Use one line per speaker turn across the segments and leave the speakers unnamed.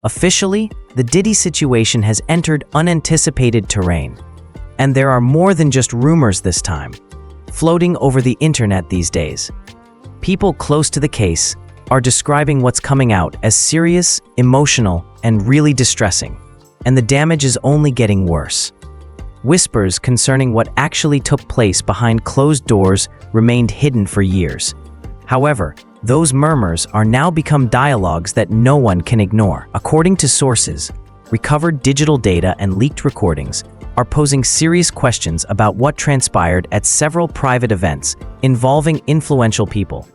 Officially, the Diddy situation has entered unanticipated terrain. And there are more than just rumors this time, floating over the internet these days. People close to the case are describing what's coming out as serious, emotional, and really distressing, and the damage is only getting worse. Whispers concerning what actually took place behind closed doors remained hidden for years. However, those murmurs are now become dialogues that no one can ignore. According to sources, recovered digital data and leaked recordings are posing serious questions about what transpired at several private events involving influential people.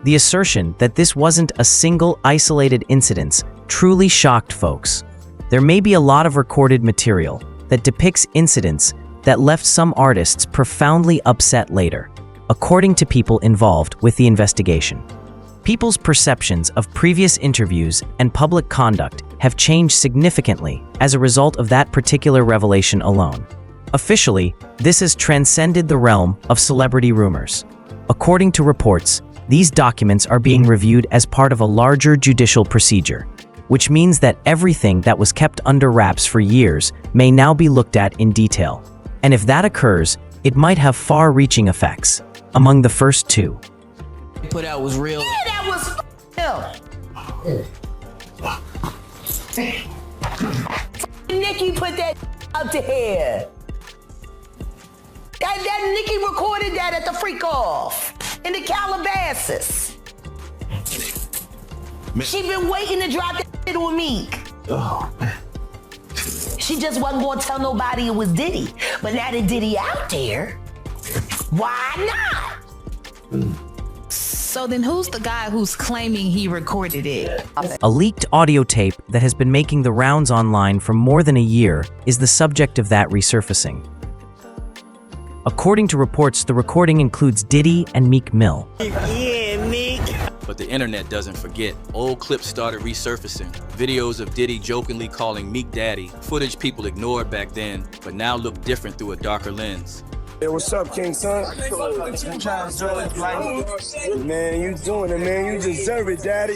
The assertion that this wasn't a single isolated incident truly shocked folks. There may be a lot of recorded material that depicts incidents that left some artists profoundly upset later, according to people involved with the investigation. People's perceptions of previous interviews and public conduct have changed significantly as a result of that particular revelation alone. Officially, this has transcended the realm of celebrity rumors. According to reports, these documents are being reviewed as part of a larger judicial procedure, which means that everything that was kept under wraps for years may now be looked at in detail. And if that occurs, it might have far-reaching effects. Among the first two,
put out was real.
Yeah, that was Nicki put that out there. That Nicki recorded that at the freak off in the Calabasas. She been waiting to drop that shit with Meek.
Oh, man.
She just wasn't gonna tell nobody it was Diddy. But now that Diddy out there, why not?
So then who's the guy who's claiming he recorded it?
a leaked audio tape that has been making the rounds online for more than a year is the subject of that resurfacing. According to reports, the recording includes Diddy and Meek Mill.
Yeah, Meek.
But the internet doesn't forget. Old clips started resurfacing. Videos of Diddy jokingly calling Meek Daddy. Footage people ignored back then, but now look different through a darker lens.
Hey, what's up, King Son? Man, you doing it, man. You deserve it, Daddy.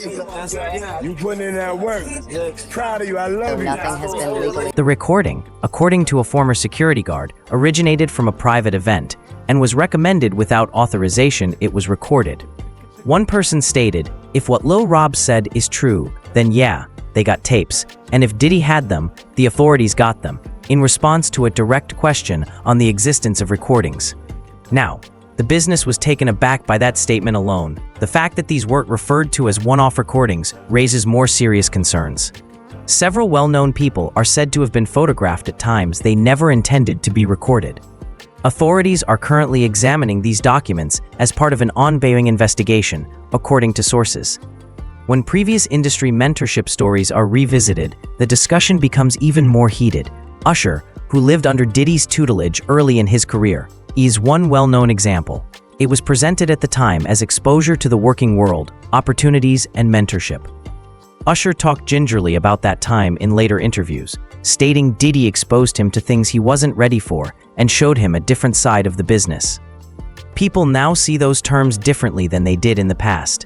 You putting in that work. Proud of you. I love you.
The recording, according to a former security guard, originated from a private event and was recommended without authorization. It was recorded. One person stated, "If what Lil Rob said is true, then yeah, they got tapes. And if Diddy had them, the authorities got them," in response to a direct question on the existence of recordings. Now, the business was taken aback by that statement alone. The fact that these weren't referred to as one-off recordings raises more serious concerns. Several well-known people are said to have been photographed at times they never intended to be recorded. Authorities are currently examining these documents as part of an ongoing investigation, according to sources. When previous industry mentorship stories are revisited, the discussion becomes even more heated. Usher, who lived under Diddy's tutelage early in his career, is one well-known example. It was presented at the time as exposure to the working world, opportunities, and mentorship. Usher talked gingerly about that time in later interviews, stating Diddy exposed him to things he wasn't ready for and showed him a different side of the business. People now see those terms differently than they did in the past.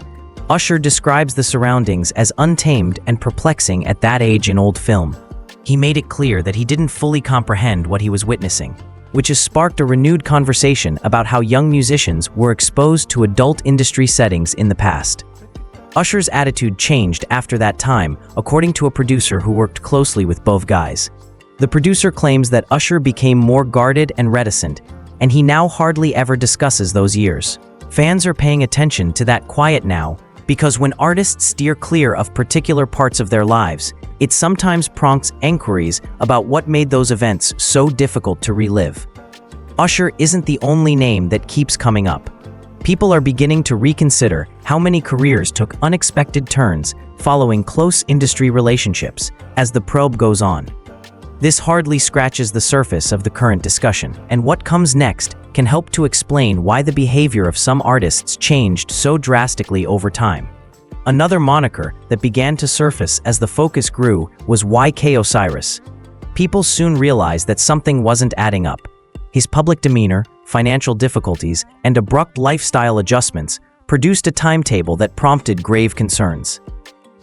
Usher describes the surroundings as untamed and perplexing at that age in old film. He made it clear that he didn't fully comprehend what he was witnessing, which has sparked a renewed conversation about how young musicians were exposed to adult industry settings in the past. Usher's attitude changed after that time, according to a producer who worked closely with both guys. The producer claims that Usher became more guarded and reticent, and he now hardly ever discusses those years. Fans are paying attention to that quiet now, because when artists steer clear of particular parts of their lives, it sometimes prompts inquiries about what made those events so difficult to relive. Usher isn't the only name that keeps coming up. People are beginning to reconsider how many careers took unexpected turns following close industry relationships as the probe goes on. This hardly scratches the surface of the current discussion, and what comes next can help to explain why the behavior of some artists changed so drastically over time. Another moniker that began to surface as the focus grew was YK Osiris. People soon realized that something wasn't adding up. His public demeanor, financial difficulties, and abrupt lifestyle adjustments produced a timetable that prompted grave concerns.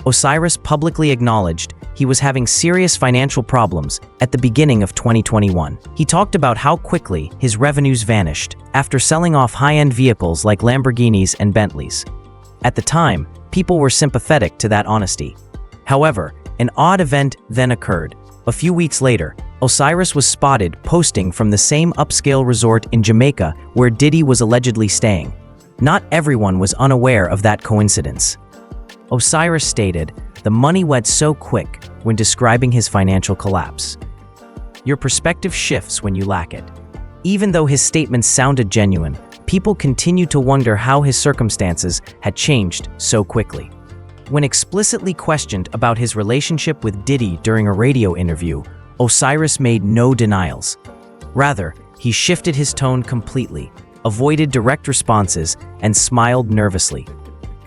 Osiris publicly acknowledged he was having serious financial problems at the beginning of 2021. He talked about how quickly his revenues vanished after selling off high-end vehicles like Lamborghinis and Bentleys. At the time, people were sympathetic to that honesty. However, an odd event then occurred. A few weeks later, Osiris was spotted posting from the same upscale resort in Jamaica where Diddy was allegedly staying. Not everyone was unaware of that coincidence. Osiris stated, "The money went so quick," when describing his financial collapse. Your perspective shifts when you lack it. Even though his statements sounded genuine, people continue to wonder how his circumstances had changed so quickly. When explicitly questioned about his relationship with Diddy during a radio interview, Osiris made no denials. Rather, he shifted his tone completely, avoided direct responses, and smiled nervously.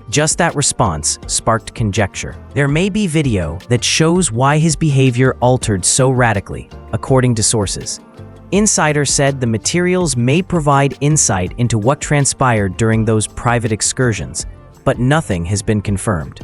Just that response sparked conjecture. There may be video that shows why his behavior altered so radically, according to sources. Insiders said the materials may provide insight into what transpired during those private excursions, but nothing has been confirmed.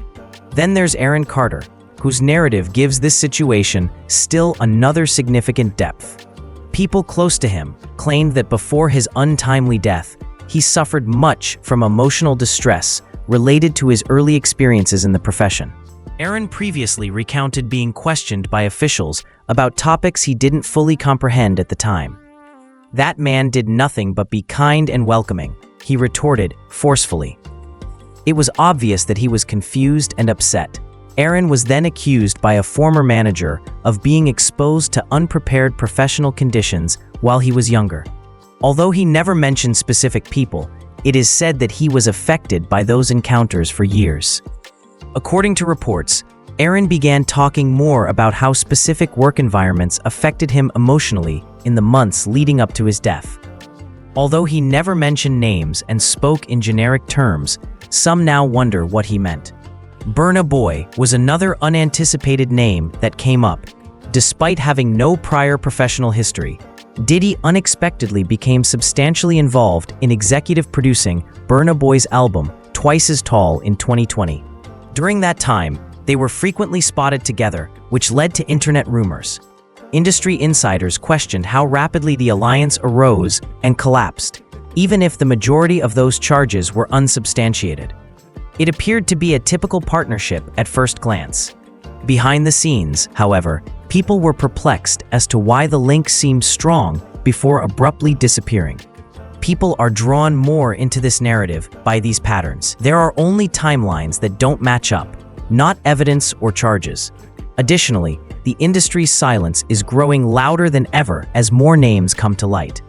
Then there's Aaron Carter, whose narrative gives this situation still another significant depth. People close to him claimed that before his untimely death, he suffered much from emotional distress related to his early experiences in the profession. Aaron previously recounted being questioned by officials about topics he didn't fully comprehend at the time. "That man did nothing but be kind and welcoming," he retorted forcefully. It was obvious that he was confused and upset. Aaron was then accused by a former manager of being exposed to unprepared professional conditions while he was younger. Although he never mentioned specific people, it is said that he was affected by those encounters for years. According to reports, Aaron began talking more about how specific work environments affected him emotionally in the months leading up to his death. Although he never mentioned names and spoke in generic terms, some now wonder what he meant. Burna Boy was another unanticipated name that came up. Despite having no prior professional history, Diddy unexpectedly became substantially involved in executive producing Burna Boy's album Twice as Tall in 2020. During that time, they were frequently spotted together, which led to internet rumors. Industry insiders questioned how rapidly the alliance arose and collapsed, even if the majority of those charges were unsubstantiated. It appeared to be a typical partnership at first glance. Behind the scenes, however, people were perplexed as to why the link seemed strong before abruptly disappearing. People are drawn more into this narrative by these patterns. There are only timelines that don't match up, not evidence or charges. Additionally, the industry's silence is growing louder than ever as more names come to light.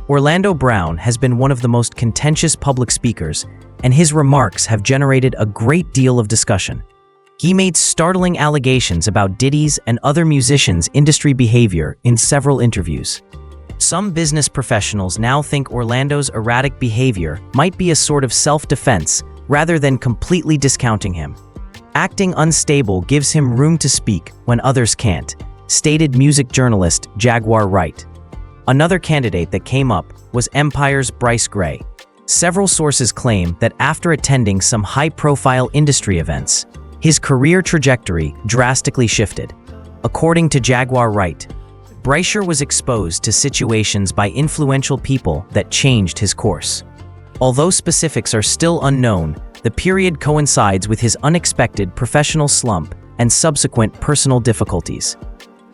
Orlando Brown has been one of the most contentious public speakers, and his remarks have generated a great deal of discussion. He made startling allegations about Diddy's and other musicians' industry behavior in several interviews. Some business professionals now think Orlando's erratic behavior might be a sort of self-defense rather than completely discounting him. Acting unstable gives him room to speak when others can't, stated music journalist Jaguar Wright. Another candidate that came up was Empire's Bryce Gray. Several sources claim that after attending some high-profile industry events, his career trajectory drastically shifted. According to Jaguar Wright, Bryce was exposed to situations by influential people that changed his course. Although specifics are still unknown, the period coincides with his unexpected professional slump and subsequent personal difficulties.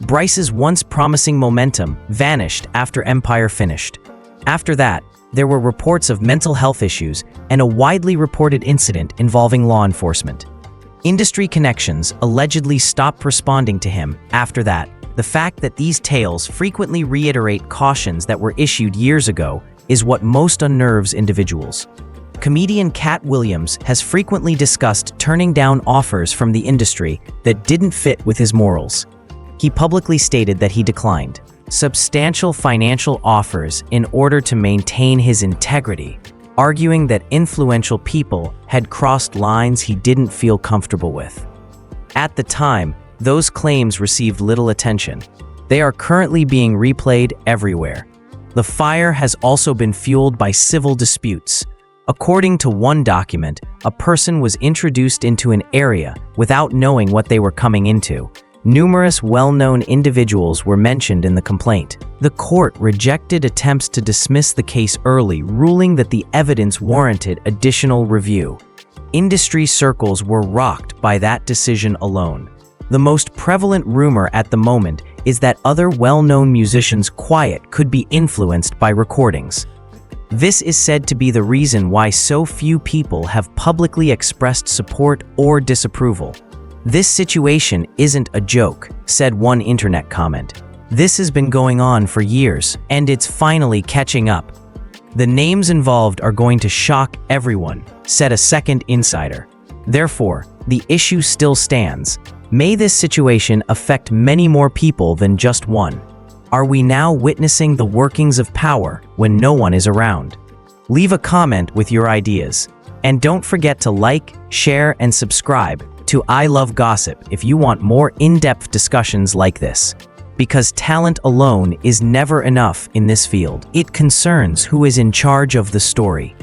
Bryce's once promising momentum vanished after Empire finished. After that, there were reports of mental health issues and a widely reported incident involving law enforcement. Industry connections allegedly stopped responding to him after that. The fact that these tales frequently reiterate cautions that were issued years ago is what most unnerves individuals. Comedian Cat Williams has frequently discussed turning down offers from the industry that didn't fit with his morals. He publicly stated that he declined substantial financial offers in order to maintain his integrity, arguing that influential people had crossed lines he didn't feel comfortable with. At the time, those claims received little attention. They are currently being replayed everywhere. The fire has also been fueled by civil disputes. According to one document, a person was introduced into an area without knowing what they were coming into. Numerous well-known individuals were mentioned in the complaint. The court rejected attempts to dismiss the case early, ruling that the evidence warranted additional review. Industry circles were rocked by that decision alone. The most prevalent rumor at the moment is that other well-known musicians' quiet could be influenced by recordings. This is said to be the reason why so few people have publicly expressed support or disapproval. "This situation isn't a joke," said one internet comment. "This has been going on for years, and it's finally catching up. The names involved are going to shock everyone," said a second insider. Therefore, the issue still stands. May this situation affect many more people than just one. Are we now witnessing the workings of power when no one is around? Leave a comment with your ideas. And don't forget to like, share, and subscribe to I Love Gossip if you want more in-depth discussions like this. Because talent alone is never enough in this field. It concerns who is in charge of the story.